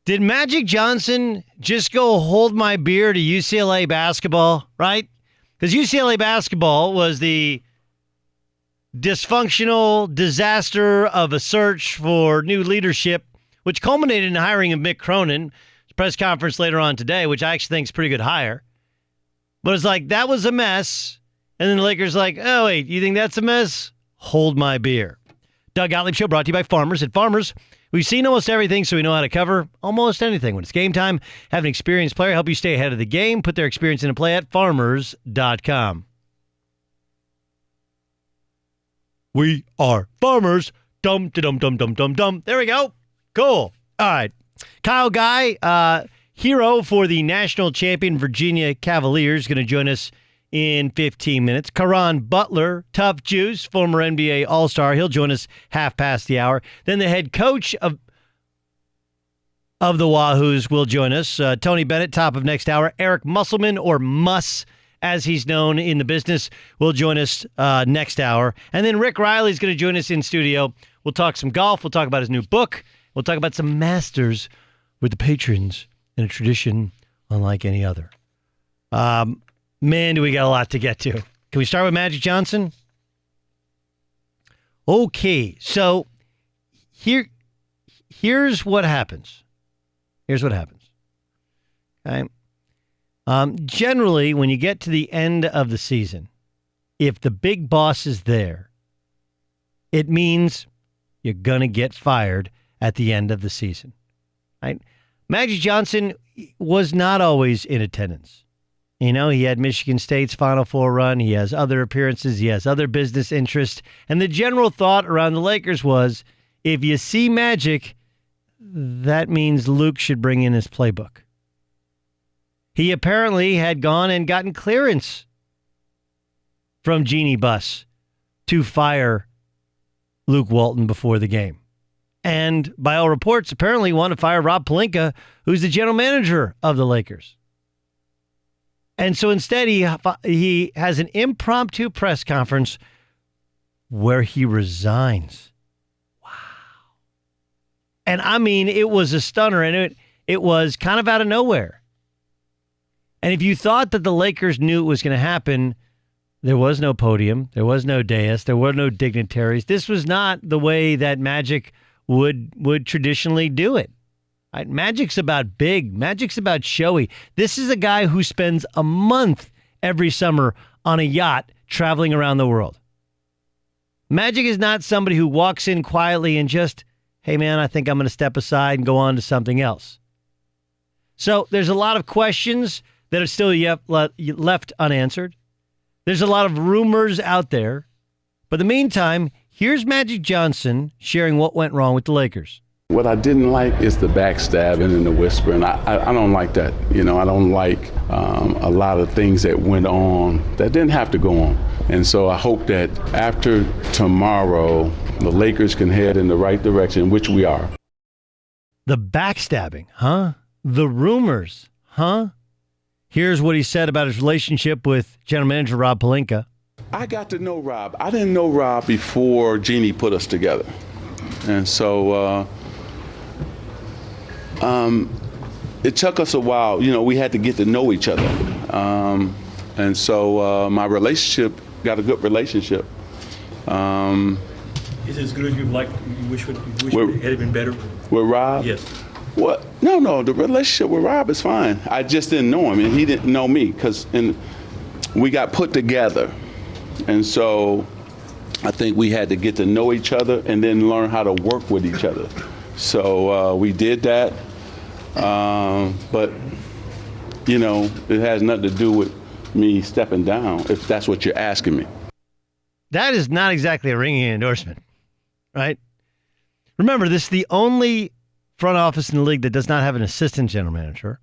Did Magic Johnson just go hold my beer to UCLA basketball, right? Because UCLA basketball was the dysfunctional disaster of a search for new leadership, which culminated in the hiring of Mick Cronin. Press conference later on today, which I actually think is a pretty good hire. But it's like, that was a mess. And then the Lakers like, oh, wait, you think that's a mess? Hold my beer. Doug Gottlieb Show brought to you by Farmers. At Farmers, we've seen almost everything, so we know how to cover almost anything. When it's game time, have an experienced player help you stay ahead of the game. Put their experience into play at farmers.com. We are farmers. Dum, dum, dum, dum, dum, dum. There we go. Cool. All right. Kyle Guy, hero for the national champion Virginia Cavaliers, going to join us in 15 minutes. Caron Butler, Tough Juice, former NBA All-Star. He'll join us half past the hour. Then the head coach of the Wahoos will join us. Tony Bennett, top of next hour. Eric Musselman, or Muss, as he's known in the business, will join us next hour. And then Rick Riley's going to join us in studio. We'll talk some golf. We'll talk about his new book. We'll talk about some masters with the patrons in a tradition unlike any other. Man, do we got a lot to get to. Can we start with Magic Johnson? Okay, so here's what happens. Here's what happens. Okay. Generally, when you get to the end of the season, if the big boss is there, it means you're going to get fired at the end of the season, right? Magic Johnson was not always in attendance. You know, he had Michigan State's Final Four run. He has other appearances. He has other business interests. And the general thought around the Lakers was, if you see Magic, that means Luke should bring in his playbook. He apparently had gone and gotten clearance from Jeannie Buss to fire Luke Walton before the game. And by all reports, apparently want to fire Rob Pelinka, who's the general manager of the Lakers. And so instead, he has an impromptu press conference where he resigns. Wow. And I mean, it was a stunner, and it was kind of out of nowhere. And if you thought that the Lakers knew it was going to happen, there was no podium, there was no dais, there were no dignitaries. This was not the way that Magic would traditionally do it. Right? Magic's about big. Magic's about showy. This is a guy who spends a month every summer on a yacht traveling around the world. Magic is not somebody who walks in quietly and just, hey man, I think I'm going to step aside and go on to something else. So there's a lot of questions that are still left unanswered. There's a lot of rumors out there. But in the meantime, here's Magic Johnson sharing what went wrong with the Lakers. What I didn't like is the backstabbing and the whispering. I don't like that. You know, I don't like a lot of things that went on that didn't have to go on. And so I hope that after tomorrow, the Lakers can head in the right direction, which we are. The backstabbing, huh? The rumors, huh? Here's what he said about his relationship with general manager Rob Pelinka. I got to know Rob. I didn't know Rob before Jeannie put us together. And so it took us a while. You know, we had to get to know each other. And so my relationship got a good relationship. Is it as good as you wish it had been better? With Rob? Yes. What? No, the relationship with Rob is fine. I just didn't know him, and he didn't know me, because we got put together. And so I think we had to get to know each other and then learn how to work with each other. So we did that. But, you know, it has nothing to do with me stepping down, if that's what you're asking me. That is not exactly a ringing endorsement, right? Remember, this is the only front office in the league that does not have an assistant general manager.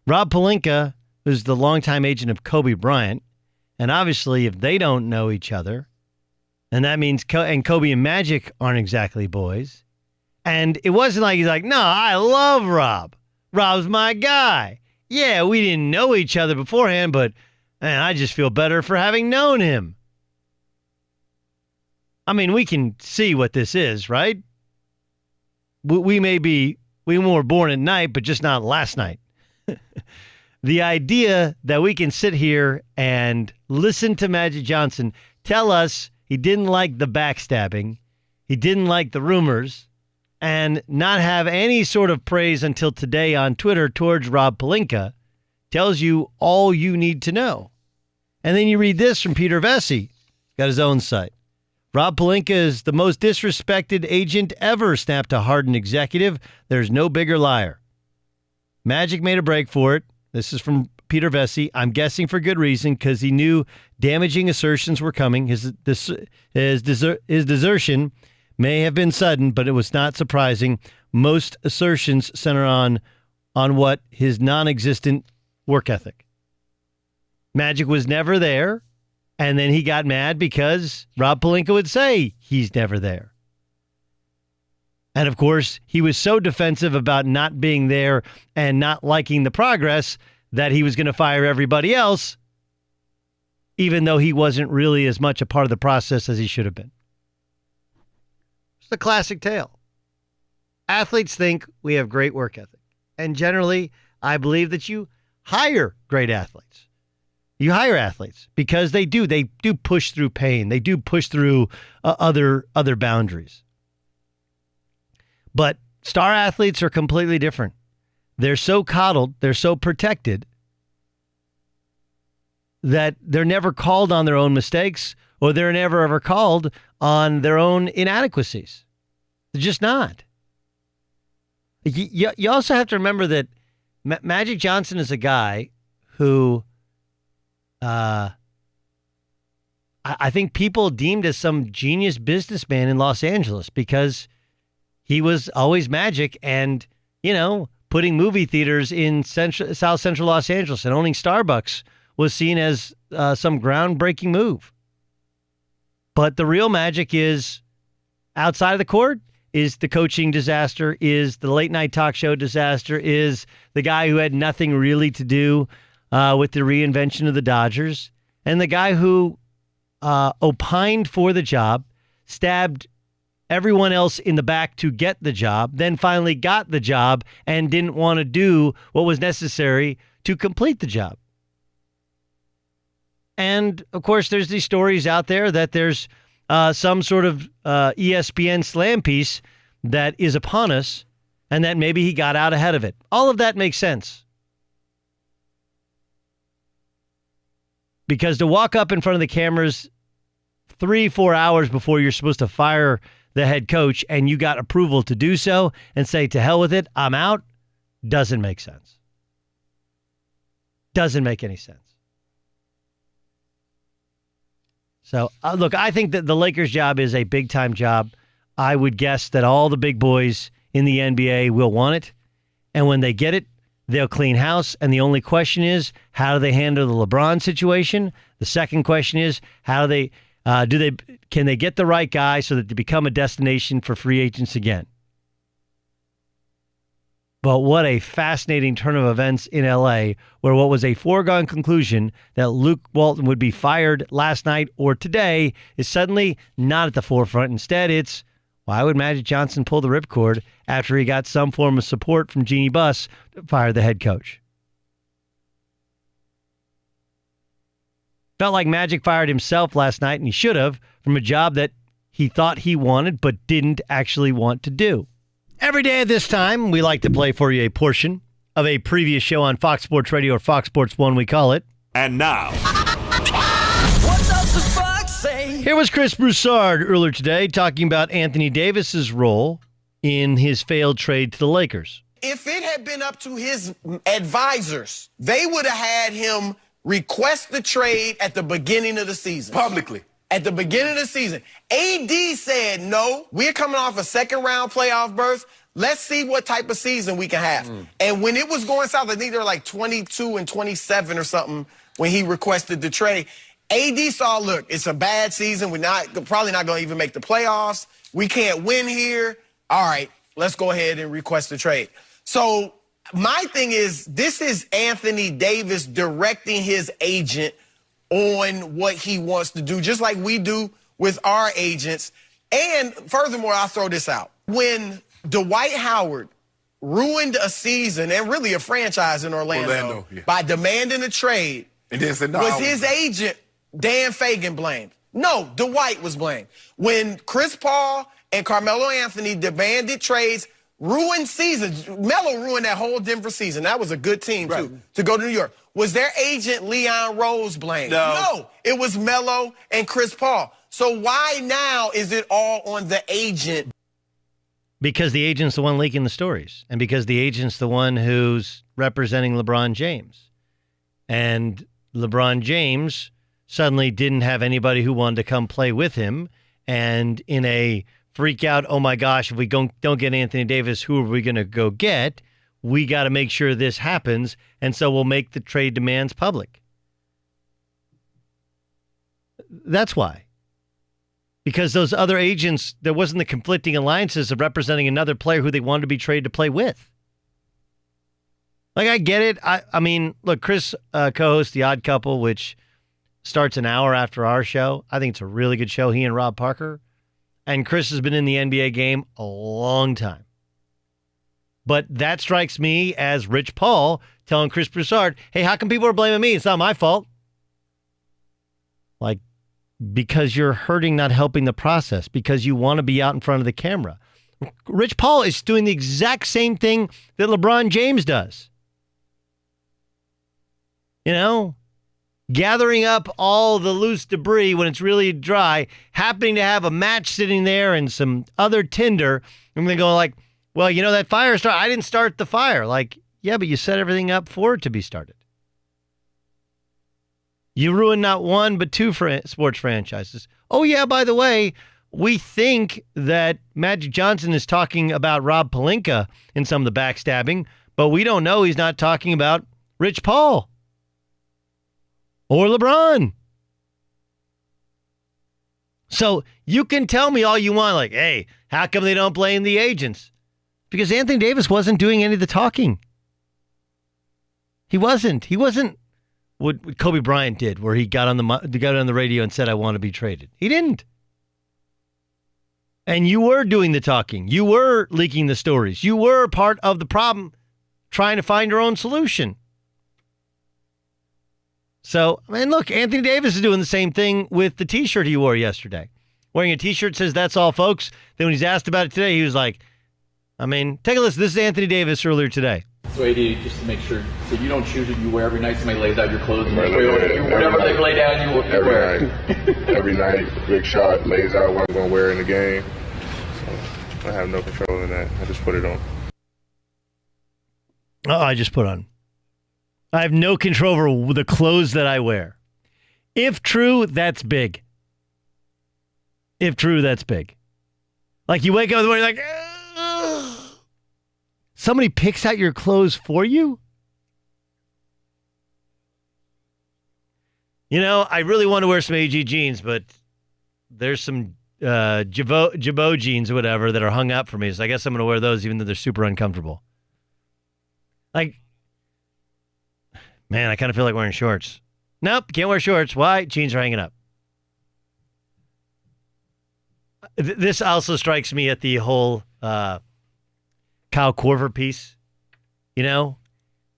Rob Pelinka is the longtime agent of Kobe Bryant. And obviously, if they don't know each other, and that means Kobe and Magic aren't exactly boys. And it wasn't like he's like, no, I love Rob. Rob's my guy. Yeah, we didn't know each other beforehand, but man, I just feel better for having known him. I mean, we can see what this is, right? We may be We were born at night, but just not last night. The idea that we can sit here and listen to Magic Johnson tell us he didn't like the backstabbing, he didn't like the rumors, and not have any sort of praise until today on Twitter towards Rob Pelinka tells you all you need to know. And then you read this from Peter Vesey. He's got his own site. Rob Pelinka is the most disrespected agent ever, snapped a hardened executive. There's no bigger liar. Magic made a break for it. This is from Peter Vesey. I'm guessing for good reason, because he knew damaging assertions were coming. His desertion may have been sudden, but it was not surprising. Most assertions center on what his non-existent work ethic. Magic was never there, and then he got mad because Rob Pelinka would say he's never there. And of course, he was so defensive about not being there and not liking the progress that he was going to fire everybody else, even though he wasn't really as much a part of the process as he should have been. It's the classic tale. Athletes think we have great work ethic. And generally, I believe that you hire great athletes. You hire athletes because they do push through pain. They do push through other boundaries. But star athletes are completely different. They're so coddled, they're so protected that they're never called on their own mistakes, or they're never ever called on their own inadequacies. They're just not. You also have to remember that Magic Johnson is a guy who I think people deemed as some genius businessman in Los Angeles because he was always Magic and, putting movie theaters in South Central Los Angeles and owning Starbucks was seen as some groundbreaking move. But the real Magic is outside of the court, is the coaching disaster, is the late night talk show disaster, is the guy who had nothing really to do with the reinvention of the Dodgers, and the guy who opined for the job, stabbed everyone else in the back to get the job, then finally got the job and didn't want to do what was necessary to complete the job. And, of course, there's these stories out there that there's some sort of ESPN slam piece that is upon us and that maybe he got out ahead of it. All of that makes sense. Because to walk up in front of the cameras 3-4 hours before you're supposed to fire the head coach and you got approval to do so and say, to hell with it, I'm out, doesn't make sense. Doesn't make any sense. So, look, I think that the Lakers' job is a big-time job. I would guess that all the big boys in the NBA will want it. And when they get it, they'll clean house. And the only question is, how do they handle the LeBron situation? The second question is, how do they can they get the right guy so that they become a destination for free agents again? But what a fascinating turn of events in L.A., where what was a foregone conclusion that Luke Walton would be fired last night or today is suddenly not at the forefront. Instead, it's, why would Magic Johnson pull the ripcord after he got some form of support from Jeannie Buss to fire the head coach? Felt like Magic fired himself last night, and he should have, from a job that he thought he wanted but didn't actually want to do. Every day at this time, we like to play for you a portion of a previous show on Fox Sports Radio, or Fox Sports 1, we call it. And now, what does the fox say? Here was Chris Broussard earlier today talking about Anthony Davis's role in his failed trade to the Lakers. If it had been up to his advisors, they would have had him request the trade at the beginning of the season. publicly. At the beginning of the season. AD said, no, we're coming off a second-round playoff berth. Let's see what type of season we can have. And when it was going south, I think they were like 22 and 27 or something when he requested the trade. AD saw, look, it's a bad season. We're probably not going to even make the playoffs. We can't win here. All right, let's go ahead and request the trade. So my thing is, this is Anthony Davis directing his agent on what he wants to do, just like we do with our agents. And furthermore, I'll throw this out. When Dwight Howard ruined a season and really a franchise in Orlando yeah. by demanding a trade And then said, no, was his agent, Dan Fagan, blamed. No, Dwight was blamed. When Chris Paul and Carmelo Anthony demanded trades, ruined seasons. Melo ruined that whole Denver season. That was a good team, too, to go to New York. Was their agent Leon Rose blamed? No, it was Melo and Chris Paul. So why now is it all on the agent? Because the agent's the one leaking the stories, and because the agent's the one who's representing LeBron James. And LeBron James suddenly didn't have anybody who wanted to come play with him. And in a freak out, oh my gosh, if we don't get Anthony Davis, who are we going to go get? We got to make sure this happens, and so we'll make the trade demands public. That's why. Because those other agents, there wasn't the conflicting alliances of representing another player who they wanted to be traded to play with. Like, I get it. I mean, look, Chris co-hosts The Odd Couple, which starts an hour after our show. I think it's a really good show, he and Rob Parker. And Chris has been in the NBA game a long time. But that strikes me as Rich Paul telling Chris Broussard, hey, how come people are blaming me? It's not my fault. Like, because you're hurting, not helping the process, because you want to be out in front of the camera. Rich Paul is doing the exact same thing that LeBron James does. You know, gathering up all the loose debris when it's really dry, happening to have a match sitting there and some other tinder, and they go like, well, you know, that fire started. I didn't start the fire. Like, yeah, but you set everything up for it to be started. You ruined not one, but two sports franchises. Oh, yeah, by the way, we think that Magic Johnson is talking about Rob Pelinka in some of the backstabbing, but we don't know he's not talking about Rich Paul or LeBron. So you can tell me all you want, like, hey, how come they don't blame the agents? Because Anthony Davis wasn't doing any of the talking. He wasn't. He wasn't what Kobe Bryant did, where he got on the radio and said, I want to be traded. He didn't. And you were doing the talking. You were leaking the stories. You were part of the problem, trying to find your own solution. So, I mean, look, Anthony Davis is doing the same thing with the T-shirt he wore yesterday. Wearing a T-shirt that says, that's all, folks. Then when he's asked about it today, he was like, I mean, take a listen. This is Anthony Davis earlier today. So, AD, just to make sure, so you don't choose what you wear every night. Somebody lays out your clothes and whatever they lay down, you wear. Every night, Big Shot lays out what I'm going to wear in the game. So I have no control in that. I just put it on. Oh, I just put on. I have no control over the clothes that I wear. If true, that's big. If true, that's big. Like, you wake up in the morning like, ugh. Somebody picks out your clothes for you? You know, I really want to wear some AG jeans, but there's some Jabot jeans or whatever that are hung up for me. So I guess I'm going to wear those even though they're super uncomfortable. Like, man, I kind of feel like wearing shorts. Nope, can't wear shorts. Why? Jeans are hanging up. This also strikes me at the whole Kyle Korver piece. You know,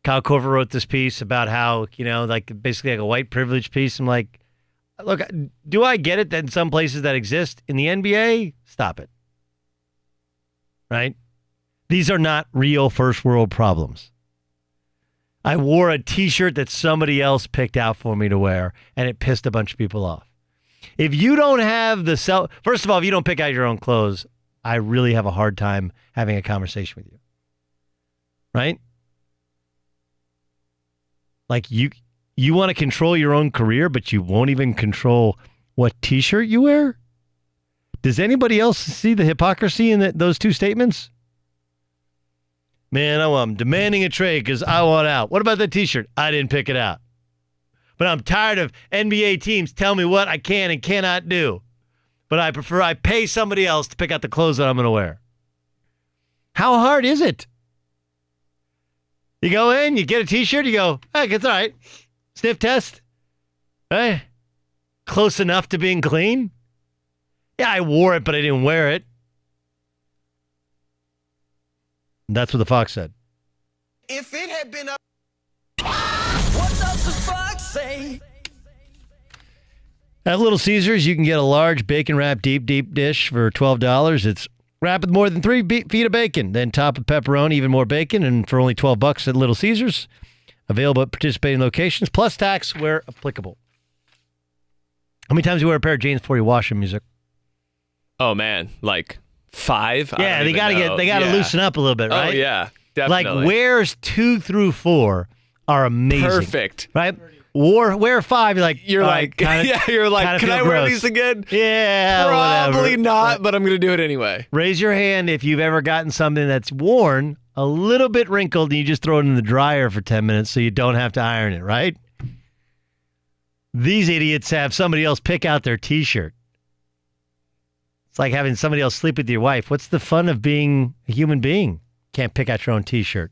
Kyle Korver wrote this piece about how, you know, like basically like a white privilege piece. I'm like, look, do I get it that in some places that exist? In the NBA, stop it. Right? These are not real first world problems. I wore a T-shirt that somebody else picked out for me to wear, and it pissed a bunch of people off. If you don't have the first of all, if you don't pick out your own clothes, I really have a hard time having a conversation with you. Right? Like, you want to control your own career, but you won't even control what T-shirt you wear? Does anybody else see the hypocrisy in those two statements? Man, I'm demanding a trade because I want out. What about that T-shirt? I didn't pick it out. But I'm tired of NBA teams telling me what I can and cannot do. But I pay somebody else to pick out the clothes that I'm going to wear. How hard is it? You go in, you get a T-shirt, you go, hey, it's all right. Sniff test. Right? Close enough to being clean? Yeah, I wore it, but I didn't wear it. That's what the Fox said. If it had been up. What does the fox say? At Little Caesars, you can get a large bacon-wrapped deep dish for $12. It's wrapped with more than 3 feet of bacon, then top with pepperoni, even more bacon, and for only $12 at Little Caesars. Available at participating locations, plus tax where applicable. How many times do you wear a pair of jeans before you wash them, Music? Oh, man. Like 5? Yeah, they gotta loosen up a little bit, right? Oh, yeah. Definitely. Like, wears 2 through 4 are amazing. Perfect. Right? Wear 5, you're like, can I wear these again? Yeah, Probably whatever. not, but I'm going to do it anyway. Raise your hand if you've ever gotten something that's worn, a little bit wrinkled, and you just throw it in the dryer for 10 minutes so you don't have to iron it, right? These idiots have somebody else pick out their T-shirt. It's like having somebody else sleep with your wife. What's the fun of being a human being? Can't pick out your own T-shirt.